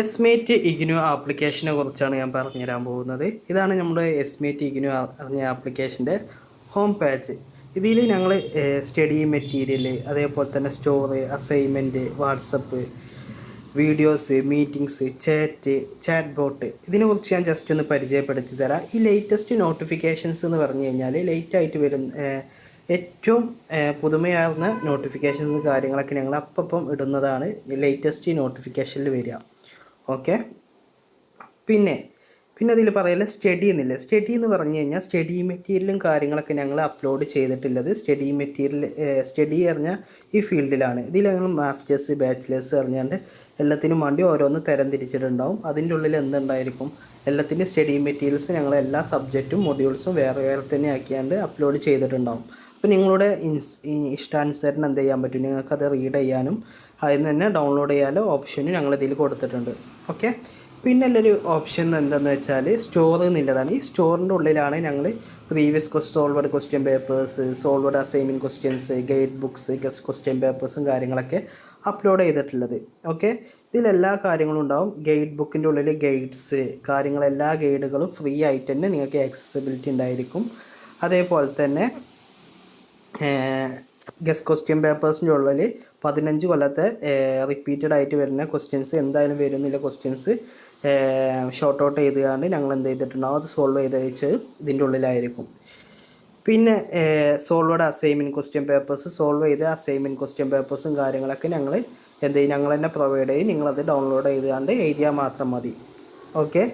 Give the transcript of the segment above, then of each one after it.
എസ്മേറ്റ് ഇഗ്നു ആപ്ലിക്കേഷനെ കുറിച്ചാണ് ഞാൻ പറഞ്ഞുതരാൻ പോകുന്നത്. ഇതാണ് നമ്മുടെ എസ്മേറ്റ് ഇഗ്നു പറഞ്ഞ ആപ്ലിക്കേഷൻ്റെ ഹോം പേജ്. ഇതിൽ ഞങ്ങൾ സ്റ്റഡി മെറ്റീരിയൽ, അതേപോലെ തന്നെ story, assignment, WhatsApp, videos, meetings, chat bot, ഇതിനെക്കുറിച്ച് ഞാൻ ജസ്റ്റ് ഒന്ന് പരിചയപ്പെടുത്തി തരാം. ഈ ലേറ്റസ്റ്റ് നോട്ടിഫിക്കേഷൻസ് എന്ന് പറഞ്ഞു കഴിഞ്ഞാൽ ലേറ്റായിട്ട് വരുന്ന ഏറ്റവും പുതുമയാർന്ന നോട്ടിഫിക്കേഷൻസ് കാര്യങ്ങളൊക്കെ ഞങ്ങൾ അപ്പം ഇടുന്നതാണ് ലേറ്റസ്റ്റ് നോട്ടിഫിക്കേഷനിൽ വരിക. ഓക്കെ, പിന്നെ അതിൽ പറയല് സ്റ്റഡി എന്നില്ല. സ്റ്റഡി എന്ന് പറഞ്ഞു കഴിഞ്ഞാൽ സ്റ്റഡി മെറ്റീരിയലും കാര്യങ്ങളൊക്കെ ഞങ്ങൾ അപ്ലോഡ് ചെയ്തിട്ടുള്ളത് സ്റ്റഡി പറഞ്ഞാൽ ഈ ഫീൽഡിലാണ്. ഇതിൽ ഞങ്ങൾ മാസ്റ്റേഴ്സ്, ബാച്ചിലേഴ്സ് പറഞ്ഞാണ്ട് എല്ലാത്തിനും വേണ്ടി ഓരോന്ന് തരംതിരിച്ചിട്ടുണ്ടാവും. അതിൻ്റെ ഉള്ളിൽ എന്തുണ്ടായിരിക്കും, എല്ലാത്തിൻ്റെ സ്റ്റഡി മെറ്റീരിയൽസ് ഞങ്ങൾ എല്ലാ സബ്ജക്റ്റും മൊഡ്യൂൾസും വേറെ വേറെ തന്നെ ആക്കിയാണ്ട് അപ്ലോഡ് ചെയ്തിട്ടുണ്ടാവും. അപ്പോൾ നിങ്ങളുടെ ഇഷ്ടാനുസരണം എന്ത് ചെയ്യാൻ പറ്റും, നിങ്ങൾക്കത് റീഡ് ചെയ്യാനും അതിൽ തന്നെ ഡൗൺലോഡ് ചെയ്യാനും ഓപ്ഷനും ഞങ്ങളിതിൽ കൊടുത്തിട്ടുണ്ട്. ഓക്കെ, പിന്നെ ഉള്ളൊരു ഓപ്ഷൻ എന്താണെന്ന് വെച്ചാൽ സ്റ്റോർ എന്നുള്ളതാണ്. ഈ സ്റ്റോറിൻ്റെ ഉള്ളിലാണ് ഞങ്ങൾ previous solved question papers, solved assignment questions, guide books, guess question പേപ്പേഴ്സും കാര്യങ്ങളൊക്കെ അപ്ലോഡ് ചെയ്തിട്ടുള്ളത്. ഓക്കെ, ഇതിലെല്ലാ കാര്യങ്ങളും ഉണ്ടാവും. ഗൈഡ് ബുക്കിൻ്റെ ഉള്ളിൽ ഗൈഡ്സ് എല്ലാ ഗൈഡുകളും ഫ്രീ ആയിട്ട് തന്നെ നിങ്ങൾക്ക് ആക്സസിബിലിറ്റി ഉണ്ടായിരിക്കും. അതേപോലെ തന്നെ ഗസ്റ്റ് ക്വസ്റ്റ്യൻ പേപ്പേഴ്സിൻ്റെ ഉള്ളിൽ 15 കൊല്ലത്തെ റിപ്പീറ്റഡ് ആയിട്ട് വരുന്ന ക്വസ്റ്റ്യൻസ് എന്തായാലും വരുന്നില്ല. ക്വസ്റ്റ്യൻസ് ഷോർട്ട് ഔട്ട് ചെയ്തുകൊണ്ട് ഞങ്ങൾ എന്ത് ചെയ്തിട്ടുണ്ടാവും, അത് സോൾവ് ചെയ്ത് വെച്ച് ഇതിൻ്റെ ഉള്ളിലായിരിക്കും. പിന്നെ solved assignment question papers, solve ചെയ്ത അസൈൻമെൻറ്റ് ക്വസ്റ്റ്യൻ പേപ്പേഴ്സും കാര്യങ്ങളൊക്കെ ഞങ്ങൾ എന്ത് ചെയ്യും, ഞങ്ങൾ തന്നെ പ്രൊവൈഡ് ചെയ്യും. നിങ്ങളത് ഡൗൺലോഡ് ചെയ്തുകൊണ്ട് എഴുതിയാൽ മാത്രം മതി. ഓക്കെ,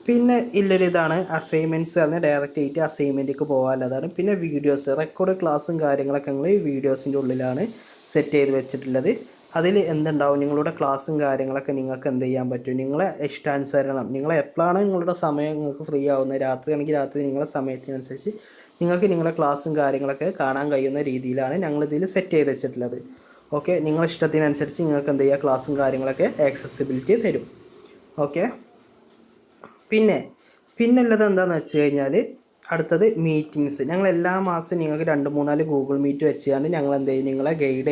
പിന്നെ ഇതാണ് അസൈൻമെൻറ്റ്സ് പറഞ്ഞാൽ ഡയറക്റ്റ് ആയിട്ട് അസൈൻമെൻറ്റിലേക്ക് പോകാനുള്ളതാണ്. പിന്നെ വീഡിയോസ്, റെക്കോർഡ് ക്ലാസ്സും കാര്യങ്ങളൊക്കെ ഞങ്ങൾ ഈ വീഡിയോസിൻ്റെ ഉള്ളിലാണ് സെറ്റ് ചെയ്ത് വെച്ചിട്ടുള്ളത്. അതിൽ എന്തുണ്ടാവും, നിങ്ങളുടെ ക്ലാസ്സും കാര്യങ്ങളൊക്കെ നിങ്ങൾക്ക് എന്ത് ചെയ്യാൻ പറ്റും, നിങ്ങളെ ഇഷ്ടാനുസരണം, നിങ്ങൾ എപ്പോഴാണ് നിങ്ങളുടെ സമയം നിങ്ങൾക്ക് ഫ്രീ ആവുന്നത്, രാത്രി ആണെങ്കിൽ രാത്രി നിങ്ങളുടെ സമയത്തിനനുസരിച്ച് നിങ്ങൾക്ക് നിങ്ങളുടെ ക്ലാസ്സും കാര്യങ്ങളൊക്കെ കാണാൻ കഴിയുന്ന രീതിയിലാണ് ഞങ്ങളിതിൽ സെറ്റ് ചെയ്ത് വെച്ചിട്ടുള്ളത്. ഓക്കെ, നിങ്ങളുടെ ഇഷ്ടത്തിനനുസരിച്ച് നിങ്ങൾക്ക് എന്ത് ചെയ്യുക, ക്ലാസ്സും കാര്യങ്ങളൊക്കെ ആക്സസിബിലിറ്റി തരും. ഓക്കെ, പിന്നെ ഉള്ളത് എന്താണെന്ന് വെച്ച് കഴിഞ്ഞാൽ അടുത്തത് മീറ്റിങ്സ്. ഞങ്ങൾ എല്ലാ മാസവും നിങ്ങൾക്ക് 2-3 ഗൂഗിൾ മീറ്റ് വെച്ചുകൊണ്ട് ഞങ്ങൾ എന്ത് ചെയ്യും, നിങ്ങളെ ഗൈഡ്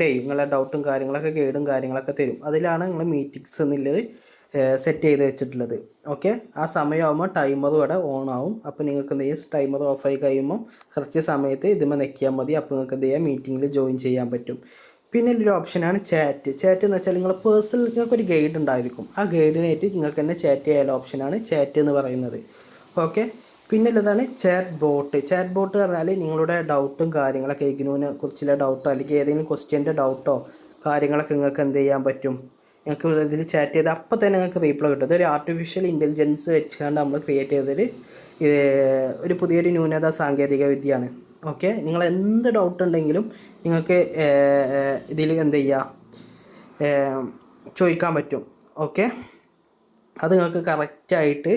ചെയ്യും. നിങ്ങളെ ഡൗട്ടും കാര്യങ്ങളൊക്കെ ഗൈഡും കാര്യങ്ങളൊക്കെ തരും. അതിലാണ് നിങ്ങൾ മീറ്റിങ്സ് എന്നുള്ളത് സെറ്റ് ചെയ്ത് വെച്ചിട്ടുള്ളത്. ഓക്കെ, ആ സമയമാകുമ്പോൾ ടൈമർ ഇവിടെ ഓൺ ആവും. അപ്പോൾ നിങ്ങൾക്ക് എന്ത് ചെയ്യും, ടൈമർ ഓഫായി കഴിയുമ്പോൾ കറക്റ്റ് സമയത്ത് ഇതുമ്പോൾ നെക്കിയാൽ മതി. അപ്പോൾ നിങ്ങൾക്ക് എന്ത് ചെയ്യാം, മീറ്റിങ്ങിൽ ജോയിൻ ചെയ്യാൻ പറ്റും. പിന്നെ ഒരു ഓപ്ഷനാണ് ചാറ്റ് എന്ന് വെച്ചാൽ നിങ്ങൾ പേഴ്സണൽ നിങ്ങൾക്കൊരു ഗൈഡ് ഉണ്ടായിരിക്കും. ആ ഗൈഡിനായിട്ട് നിങ്ങൾക്ക് തന്നെ ചാറ്റ് ചെയ്യാനുള്ള ഓപ്ഷനാണ് ചാറ്റ് എന്ന് പറയുന്നത്. ഓക്കെ, പിന്നെ ഉള്ളതാണ് ചാറ്റ് ബോട്ട് പറഞ്ഞാൽ നിങ്ങളുടെ ഡൗട്ടും കാര്യങ്ങളൊക്കെ ഇഗ്നുവിനെ കുറിച്ചുള്ള ഡൗട്ടോ അല്ലെങ്കിൽ ഏതെങ്കിലും ക്വസ്റ്റ്യൻ്റെ ഡൗട്ടോ കാര്യങ്ങളൊക്കെ നിങ്ങൾക്ക് എന്ത് ചെയ്യാൻ പറ്റും, നിങ്ങൾക്ക് ഇതിൽ ചാറ്റ് ചെയ്ത് അപ്പോൾ തന്നെ നിങ്ങൾക്ക് റീപ്ലൈ കിട്ടും. ഇതൊരു ആർട്ടിഫിഷ്യൽ ഇൻ്റലിജൻസ് വെച്ചുകൊണ്ട് നമ്മൾ ക്രിയേറ്റ് ചെയ്തൊരു ഒരു പുതിയൊരു ന്യൂനത സാങ്കേതിക വിദ്യയാണ്. ഓക്കെ, നിങ്ങൾ എന്ത് ഡൗട്ട് ഉണ്ടെങ്കിലും നിങ്ങൾക്ക് ഇതിൽ എന്ത് ചെയ്യുക, ചോദിക്കാൻ പറ്റും. ഓക്കെ, അത് നിങ്ങൾക്ക് കറക്റ്റായിട്ട്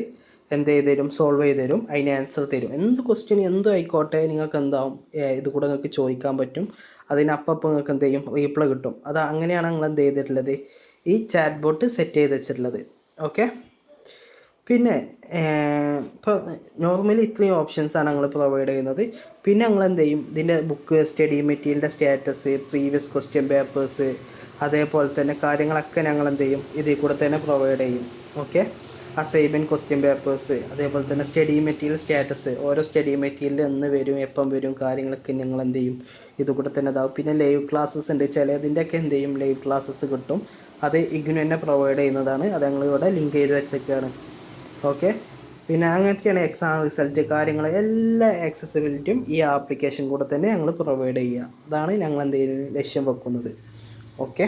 എന്ത് ചെയ്ത് തരും, സോൾവ് ചെയ്ത് തരും, അതിന് ആൻസർ തരും. എന്ത് ക്വസ്റ്റ്യൻ എന്തും ആയിക്കോട്ടെ നിങ്ങൾക്ക് എന്താവും, ഇത് കൂടെ നിങ്ങൾക്ക് ചോദിക്കാൻ പറ്റും. അതിനപ്പം നിങ്ങൾക്ക് എന്ത് ചെയ്യും, റീപ്ലൈ കിട്ടും. അത് അങ്ങനെയാണ് നിങ്ങൾ എന്ത് ചെയ്തിട്ടുള്ളത്, ഈ ചാറ്റ് ബോട്ട് സെറ്റ് ചെയ്ത് വെച്ചിട്ടുള്ളത്. ഓക്കെ, പിന്നെ ഇപ്പോൾ നോർമലി ഇത്രയും ഓപ്ഷൻസാണ് ഞങ്ങൾ പ്രൊവൈഡ് ചെയ്യുന്നത്. പിന്നെ ഞങ്ങൾ എന്ത് ചെയ്യും, ഇതിൻ്റെ ബുക്ക്, സ്റ്റഡി മെറ്റീരിയലിൻ്റെ സ്റ്റാറ്റസ്, പ്രീവിയസ് ക്വസ്റ്റ്യൻ പേപ്പേഴ്സ്, അതേപോലെ തന്നെ കാര്യങ്ങളൊക്കെ ഞങ്ങൾ എന്ത് ചെയ്യും, ഇതിൽ കൂടെ തന്നെ പ്രൊവൈഡ് ചെയ്യും. ഓക്കെ, അസൈൻമെൻറ്റ് ക്വസ്റ്റ്യൻ പേപ്പേഴ്സ്, അതേപോലെ തന്നെ സ്റ്റഡി മെറ്റീരിയൽ സ്റ്റാറ്റസ്, ഓരോ സ്റ്റഡി മെറ്റീരിയൽ എന്ന് വരും, എപ്പം വരും, കാര്യങ്ങളൊക്കെ ഞങ്ങൾ എന്ത് ചെയ്യും, ഇത് കൂടെ തന്നെ ഇതാവും. പിന്നെ ലൈവ് ക്ലാസ്സസ് ഉണ്ട്, ചിലതിൻ്റെയൊക്കെ എന്ത് ചെയ്യും, ലൈവ് ക്ലാസ്സസ് കിട്ടും. അത് ഇഗ്നു തന്നെ പ്രൊവൈഡ് ചെയ്യുന്നതാണ്. അത് ഞങ്ങളിവിടെ ലിങ്ക് ചെയ്ത് വെച്ചൊക്കെയാണ്. ഓക്കെ, പിന്നെ അങ്ങനത്തെയാണ് എക്സാം റിസൾട്ട് കാര്യങ്ങൾ എല്ലാ ആക്സസിബിലിറ്റിയും ഈ ആപ്ലിക്കേഷൻ കൂടെ തന്നെ ഞങ്ങൾ പ്രൊവൈഡ് ചെയ്യുക. അതാണ് ഞങ്ങൾ എന്തെങ്കിലും ലക്ഷ്യം വെക്കുന്നത്. ഓക്കെ.